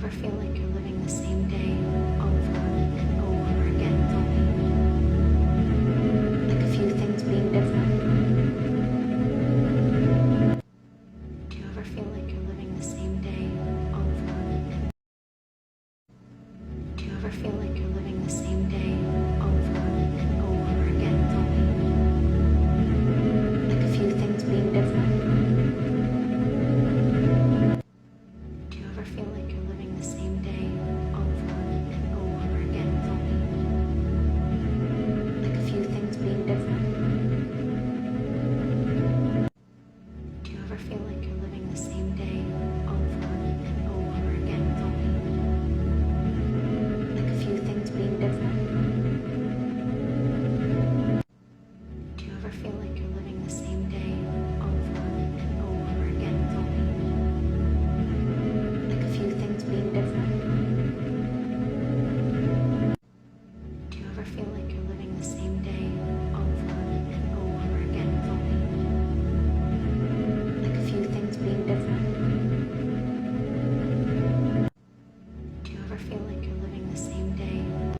ever feel like you're living the same day over and over again, Tony? Like a few things being different? Do you ever feel like you're living the same day over and Do you ever feel like you're living the same day over and over again, Tony? Like a few things being different? Do you ever feel like you're living the same day